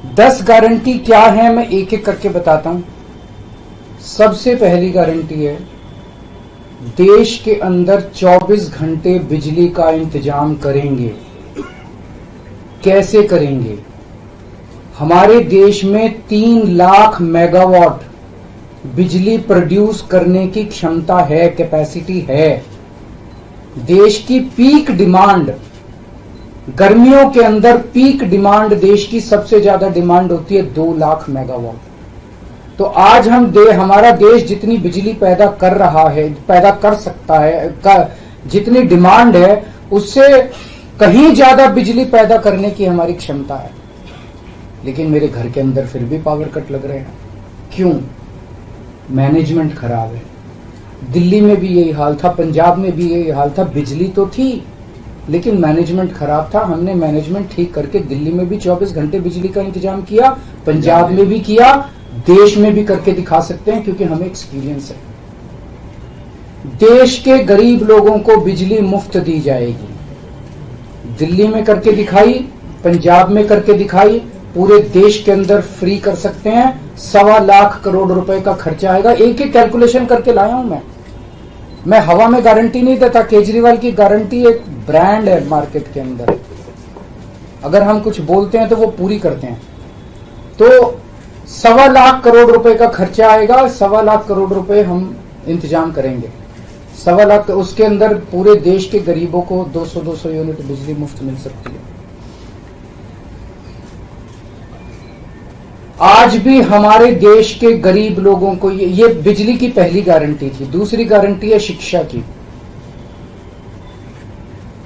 10 guarantee क्या है मैं एक एक करके बताता हूं। सबसे पहली गारंटी है, देश के अंदर 24 घंटे बिजली का इंतजाम करेंगे। कैसे करेंगे? हमारे देश में 3 लाख मेगावाट बिजली प्रोड्यूस करने की क्षमता है, कैपेसिटी है। देश की पीक डिमांड, गर्मियों के अंदर पीक डिमांड देश की सबसे ज्यादा डिमांड होती है 2 लाख मेगावाट। तो आज हमारा देश जितनी बिजली पैदा कर रहा है, पैदा कर सकता है, जितनी डिमांड है उससे कहीं ज्यादा बिजली पैदा करने की हमारी क्षमता है। लेकिन मेरे घर के अंदर फिर भी पावर कट लग रहे हैं। क्यों? मैनेजमेंट खराब है। दिल्ली में भी यही हाल था, पंजाब में भी यही हाल था। बिजली तो थी लेकिन मैनेजमेंट खराब था। हमने मैनेजमेंट ठीक करके दिल्ली में भी 24 घंटे बिजली का इंतजाम किया, पंजाब में भी किया, देश में भी करके दिखा सकते हैं क्योंकि हमें एक्सपीरियंस है। देश के गरीब लोगों को बिजली मुफ्त दी जाएगी। दिल्ली में करके दिखाई, पंजाब में करके दिखाई, पूरे देश के अंदर फ्री कर सकते हैं। 1.25 लाख करोड़ रुपए का खर्चा आएगा। एक एक कैलकुलेशन करके लाया हूं मैं हवा में गारंटी नहीं देता। केजरीवाल की गारंटी एक ब्रांड है मार्केट के अंदर। अगर हम कुछ बोलते हैं तो वो पूरी करते हैं। तो 1.25 लाख करोड़ रुपए का खर्चा आएगा। 1.25 लाख करोड़ रुपए हम इंतजाम करेंगे। 1.25 लाख, उसके अंदर पूरे देश के गरीबों को 200 यूनिट बिजली मुफ्त मिल सकती है। आज भी हमारे देश के गरीब लोगों को ये बिजली की पहली गारंटी थी। दूसरी गारंटी है शिक्षा की।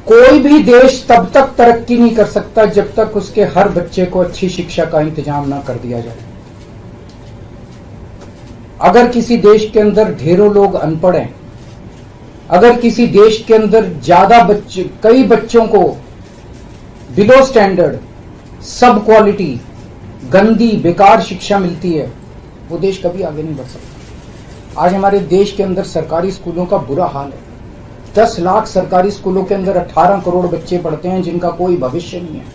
कोई भी देश तब तक तरक्की नहीं कर सकता जब तक उसके हर बच्चे को अच्छी शिक्षा का इंतजाम ना कर दिया जाए। अगर किसी देश के अंदर ढेरों लोग अनपढ़ हैं, अगर किसी देश के अंदर कई बच्चों को बिलो स्टैंडर्ड, सब क्वालिटी, गंदी बेकार शिक्षा मिलती है, वो देश कभी आगे नहीं बढ़ सकता। आज हमारे देश के अंदर सरकारी स्कूलों का बुरा हाल है। 10 लाख सरकारी स्कूलों के अंदर 18 करोड़ बच्चे पढ़ते हैं जिनका कोई भविष्य नहीं है।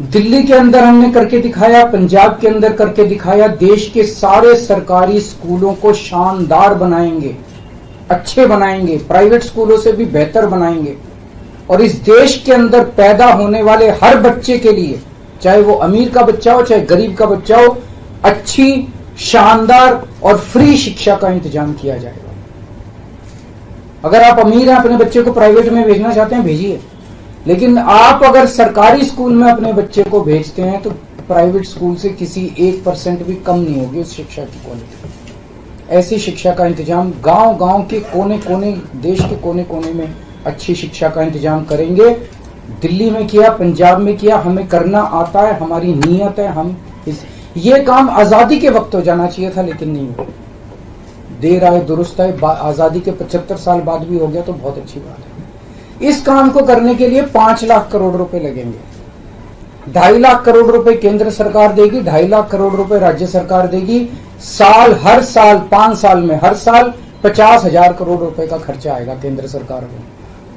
दिल्ली के अंदर हमने करके दिखाया, पंजाब के अंदर करके दिखाया। देश के सारे सरकारी स्कूलों को शानदार बनाएंगे, अच्छे बनाएंगे, प्राइवेट स्कूलों से भी बेहतर बनाएंगे। और इस देश के अंदर पैदा होने वाले हर बच्चे के लिए, चाहे वो अमीर का बच्चा हो चाहे गरीब का बच्चा हो, अच्छी, शानदार और फ्री शिक्षा का इंतजाम किया जाएगा। अगर आप अमीर हैं, अपने बच्चे को प्राइवेट में भेजना चाहते हैं, भेजिए। लेकिन आप अगर सरकारी स्कूल में अपने बच्चे को भेजते हैं तो प्राइवेट स्कूल से किसी 1% भी कम नहीं होगी उस शिक्षा की क्वालिटी। ऐसी शिक्षा का इंतजाम गांव-गांव के कोने-कोने, देश के कोने-कोने में अच्छी शिक्षा का इंतजाम करेंगे। दिल्ली में किया, पंजाब में किया, हमें करना आता है, हमारी नीयत है। ये काम आजादी के वक्त हो जाना चाहिए था लेकिन नहीं हुआ। देर आए दुरुस्त आए, आजादी के 75 साल बाद भी हो गया तो बहुत अच्छी बात है। इस काम को करने के लिए 5 लाख करोड़ रुपए लगेंगे। 2.5 लाख करोड़ रुपए केंद्र सरकार देगी, 2.5 लाख करोड़ रुपए राज्य सरकार देगी। हर साल 5 साल में हर साल 50,000 करोड़ रुपए का खर्चा आएगा केंद्र सरकार को।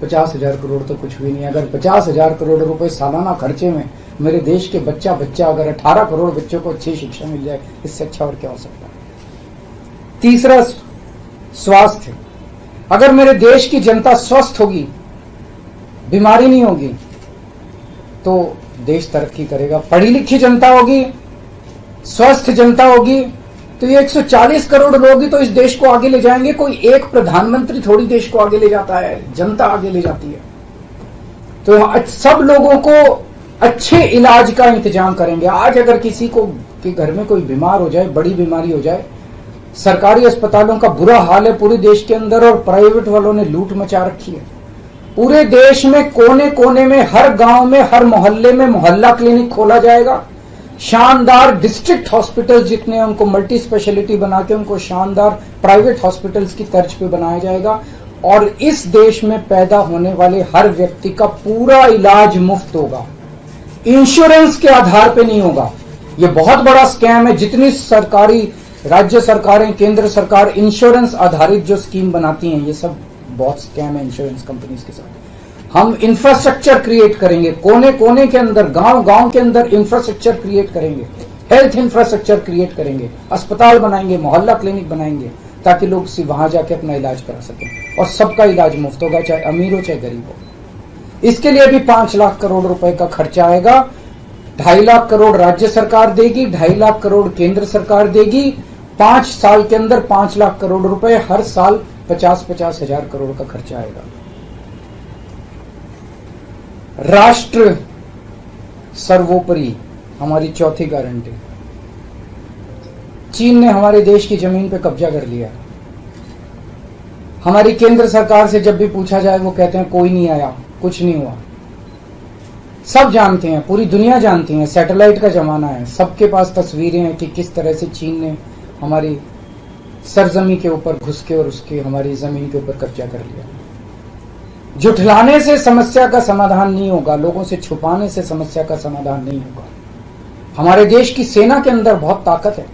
50,000 करोड़ तो कुछ भी नहीं है। अगर 50,000 करोड़ रुपए सालाना खर्चे में मेरे देश के बच्चा अगर 18 करोड़ बच्चों को अच्छी शिक्षा मिल जाए, इससे अच्छा और क्या हो सकता है। तीसरा, स्वास्थ्य। अगर मेरे देश की जनता स्वस्थ होगी, बीमारी नहीं होगी, तो देश तरक्की करेगा। पढ़ी लिखी जनता होगी, स्वस्थ जनता होगी, तो ये 140 करोड़ लोग ही तो इस देश को आगे ले जाएंगे। कोई एक प्रधानमंत्री थोड़ी देश को आगे ले जाता है, जनता आगे ले जाती है। तो सब लोगों को अच्छे इलाज का इंतजाम करेंगे। आज अगर किसी को के घर में कोई बीमार हो जाए, बड़ी बीमारी हो जाए, सरकारी अस्पतालों का बुरा हाल है पूरे देश के अंदर और प्राइवेट वालों ने लूट मचा रखी है। पूरे देश में कोने कोने में, हर गांव में, हर मोहल्ले में मोहल्ला क्लिनिक खोला जाएगा। शानदार डिस्ट्रिक्ट हॉस्पिटल जितने हैं उनको मल्टी स्पेशलिटी बना के उनको शानदार प्राइवेट हॉस्पिटल्स की तर्ज पे बनाया जाएगा। और इस देश में पैदा होने वाले हर व्यक्ति का पूरा इलाज मुफ्त होगा, इंश्योरेंस के आधार पे नहीं होगा। ये बहुत बड़ा स्कैम है। जितनी सरकारी, राज्य सरकारें, केंद्र सरकार इंश्योरेंस आधारित जो स्कीम बनाती हैं, ये सब बहुत स्कैम है इंश्योरेंस कंपनीज के साथ। हम इंफ्रास्ट्रक्चर क्रिएट करेंगे, कोने कोने के अंदर, गांव गांव के अंदर इंफ्रास्ट्रक्चर क्रिएट करेंगे, हेल्थ इंफ्रास्ट्रक्चर क्रिएट करेंगे, अस्पताल बनाएंगे, मोहल्ला क्लिनिक बनाएंगे, ताकि लोग वहां जाके अपना इलाज करा सकें। और सबका इलाज मुफ्त होगा, चाहे अमीर हो चाहे गरीब हो। इसके लिए भी 5 लाख करोड़ रुपए का खर्चा आएगा। 2.5 लाख करोड़ राज्य सरकार देगी, 2.5 लाख करोड़ केंद्र सरकार देगी। 5 साल के अंदर 5 लाख करोड़ रुपए, हर साल 50-50 हजार करोड़ का खर्चा आएगा। राष्ट्र सर्वोपरि हमारी चौथी गारंटी। चीन ने हमारे देश की जमीन पे कब्जा कर लिया। हमारी केंद्र सरकार से जब भी पूछा जाए वो कहते हैं कोई नहीं आया, कुछ नहीं हुआ। सब जानते हैं, पूरी दुनिया जानती है, सैटेलाइट का जमाना है, सबके पास तस्वीरें हैं कि किस तरह से चीन ने हमारी सरजमी के ऊपर घुस के और उसकी हमारी जमीन के ऊपर कब्जा कर लिया। जुठलाने से समस्या का समाधान नहीं होगा, लोगों से छुपाने से समस्या का समाधान नहीं होगा। हमारे देश की सेना के अंदर बहुत ताकत है।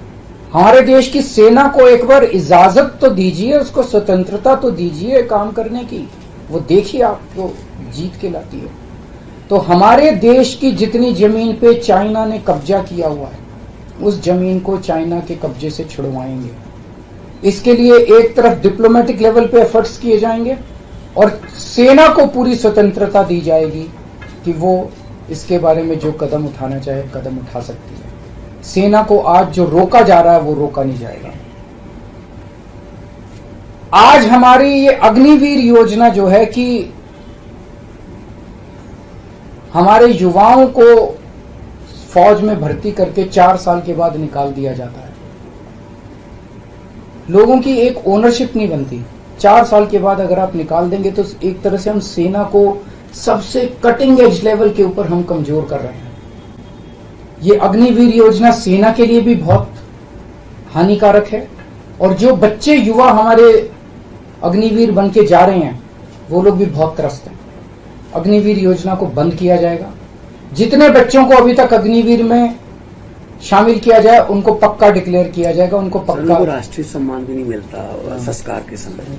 हमारे देश की सेना को एक बार इजाजत तो दीजिए, उसको स्वतंत्रता तो दीजिए काम करने की, वो देखिए आपको जीत के लाती है। तो हमारे देश की जितनी जमीन पे चाइना ने कब्जा किया हुआ है, उस जमीन को चाइना के कब्जे से छुड़वाएंगे। इसके लिए एक तरफ डिप्लोमेटिक लेवल पे एफर्ट्स किए जाएंगे और सेना को पूरी स्वतंत्रता दी जाएगी कि वो इसके बारे में जो कदम उठाना चाहे कदम उठा सकती है। सेना को आज जो रोका जा रहा है वो रोका नहीं जाएगा। आज हमारी ये अग्निवीर योजना जो है कि हमारे युवाओं को फौज में भर्ती करके 4 साल के बाद निकाल दिया जाता है। लोगों की एक ओनरशिप नहीं बनती। 4 साल के बाद अगर आप निकाल देंगे तो एक तरह से हम सेना को सबसे कटिंग एज लेवल के ऊपर हम कमजोर कर रहे हैं। ये अग्निवीर योजना सेना के लिए भी बहुत हानिकारक है और जो बच्चे युवा हमारे अग्निवीर बन के जा रहे हैं वो लोग भी बहुत त्रस्त हैं। अग्निवीर योजना को बंद किया जाएगा। जितने बच्चों को अभी तक अग्निवीर में शामिल किया जाए उनको पक्का डिक्लेयर किया जाएगा, उनको पक्का राष्ट्रीय सम्मान भी नहीं मिलता संस्कार के समय,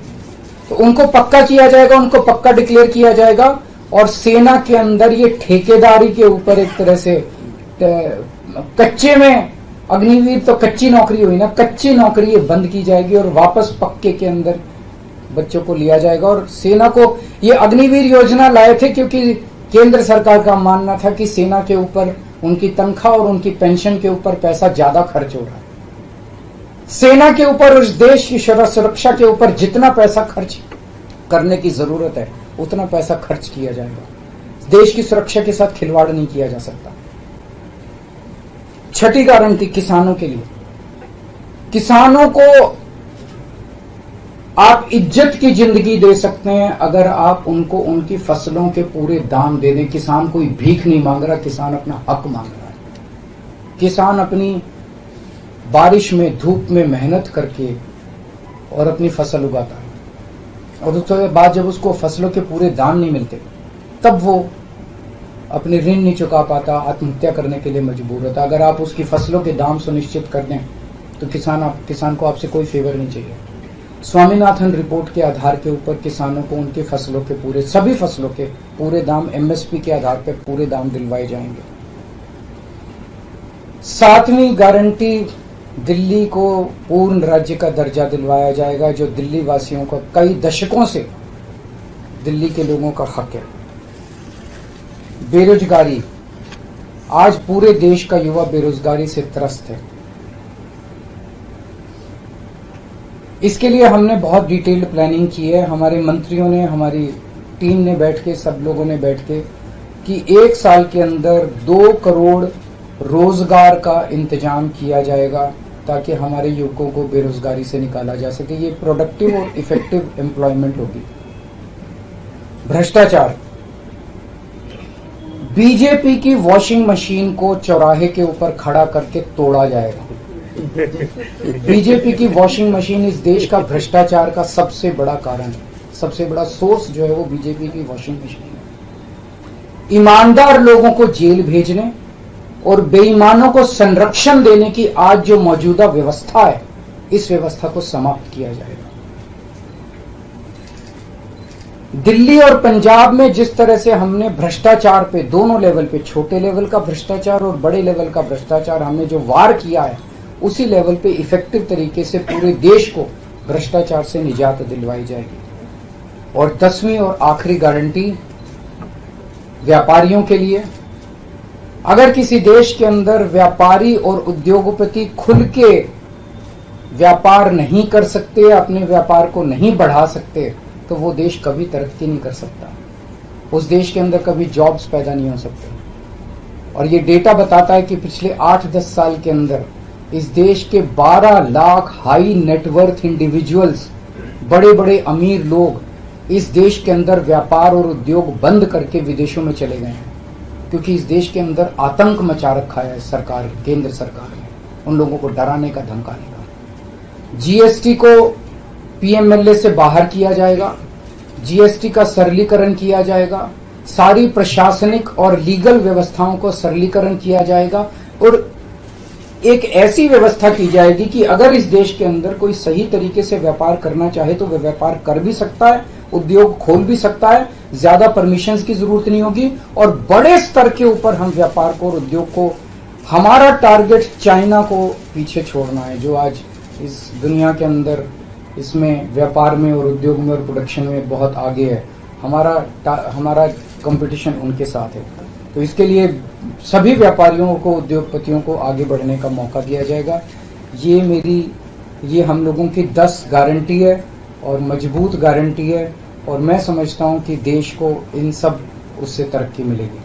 तो उनको पक्का किया जाएगा, उनको पक्का डिक्लेयर किया जाएगा। और सेना के अंदर ये ठेकेदारी के ऊपर एक तरह से कच्चे में अग्निवीर तो कच्ची नौकरी हुई ना, कच्ची नौकरी ये बंद की जाएगी और वापस पक्के के अंदर बच्चों को लिया जाएगा। और सेना को ये अग्निवीर योजना लाए थे क्योंकि केंद्र सरकार का मानना था कि सेना के ऊपर उनकी तनख्वाह और उनकी पेंशन के ऊपर पैसा ज्यादा खर्च हो रहा है। सेना के ऊपर, उस देश की सुरक्षा के ऊपर जितना पैसा खर्च करने की जरूरत है उतना पैसा खर्च किया जाएगा। देश की सुरक्षा के साथ खिलवाड़ नहीं किया जा सकता। छठी गारंटी किसानों के लिए। किसानों को आप इज्जत की जिंदगी दे सकते हैं अगर आप उनको उनकी फसलों के पूरे दाम दे दें। किसान कोई भीख नहीं मांग रहा, किसान अपना हक मांग रहा है। किसान अपनी बारिश में, धूप में मेहनत करके और अपनी फसल उगाता है और उसके बाद जब उसको फसलों के पूरे दाम नहीं मिलते तब वो अपने ऋण नहीं चुका पाता, आत्महत्या करने के लिए मजबूर होता। अगर आप उसकी फसलों के दाम सुनिश्चित कर दें तो किसान को आपसे कोई फेवर नहीं चाहिए। स्वामीनाथन रिपोर्ट के आधार के ऊपर किसानों को उनकी फसलों के पूरे, सभी फसलों के पूरे दाम एमएसपी के आधार पर पूरे दाम दिलवाए जाएंगे। 7वीं गारंटी, दिल्ली को पूर्ण राज्य का दर्जा दिलवाया जाएगा, जो दिल्ली वासियों का कई दशकों से दिल्ली के लोगों का हक है। बेरोजगारी, आज पूरे देश का युवा बेरोजगारी से त्रस्त है। इसके लिए हमने बहुत डिटेल्ड प्लानिंग की है। हमारे मंत्रियों ने, हमारी टीम ने बैठ के, सब लोगों ने बैठ के कि 1 साल के अंदर 2 करोड़ रोजगार का इंतजाम किया जाएगा ताकि हमारे युवकों को बेरोजगारी से निकाला जा सके। ये प्रोडक्टिव और इफेक्टिव एम्प्लॉयमेंट होगी। भ्रष्टाचार, बीजेपी की वॉशिंग मशीन को चौराहे के ऊपर खड़ा करके तोड़ा जाएगा। बीजेपी की वॉशिंग मशीन इस देश का भ्रष्टाचार का सबसे बड़ा कारण है। सबसे बड़ा सोर्स जो है वो बीजेपी की वॉशिंग मशीन है। ईमानदार लोगों को जेल भेजने और बेईमानों को संरक्षण देने की आज जो मौजूदा व्यवस्था है, इस व्यवस्था को समाप्त किया जाएगा। दिल्ली और पंजाब में जिस तरह से हमने भ्रष्टाचार पे दोनों लेवल पे, छोटे लेवल का भ्रष्टाचार और बड़े लेवल का भ्रष्टाचार, हमने जो वार किया है, उसी लेवल पे इफेक्टिव तरीके से पूरे देश को भ्रष्टाचार से निजात दिलवाई जाएगी। और 10वीं और आखिरी गारंटी व्यापारियों के लिए, अगर किसी देश के अंदर व्यापारी और उद्योगपति खुल के व्यापार नहीं कर सकते, अपने व्यापार को नहीं बढ़ा सकते, तो वो देश कभी तरक्की नहीं कर सकता। उस देश के अंदर कभी जॉब्स पैदा नहीं हो सकते। और ये डेटा बताता है कि पिछले 8-10 साल के अंदर इस देश के 12 लाख हाई नेटवर्थ इंडिविजुअल्स, बड़े बड़े अमीर लोग इस देश के अंदर व्यापार और उद्योग बंद करके विदेशों में चले गए हैं, क्योंकि इस देश के अंदर आतंक मचा रखा है सरकार, केंद्र सरकार ने, उन लोगों को डराने का, धमकाने का। जीएसटी को पीएमएलए से बाहर किया जाएगा, जीएसटी का सरलीकरण किया जाएगा, सारी प्रशासनिक और लीगल व्यवस्थाओं को सरलीकरण किया जाएगा और एक ऐसी व्यवस्था की जाएगी कि अगर इस देश के अंदर कोई सही तरीके से व्यापार करना चाहे तो वह व्यापार कर भी सकता है, उद्योग खोल भी सकता है, ज्यादा परमिशंस की जरूरत नहीं होगी और बड़े स्तर के ऊपर हम व्यापार को और उद्योग को, हमारा टारगेट चाइना को पीछे छोड़ना है, जो आज इस दुनिया के अंदर इसमें व्यापार में और उद्योग में और प्रोडक्शन में बहुत आगे है। हमारा कंपटीशन उनके साथ है। तो इसके लिए सभी व्यापारियों को, उद्योगपतियों को आगे बढ़ने का मौका दिया जाएगा। ये हम लोगों की 10 गारंटी है और मजबूत गारंटी है और मैं समझता हूं कि देश को इन सब उससे तरक्की मिलेगी।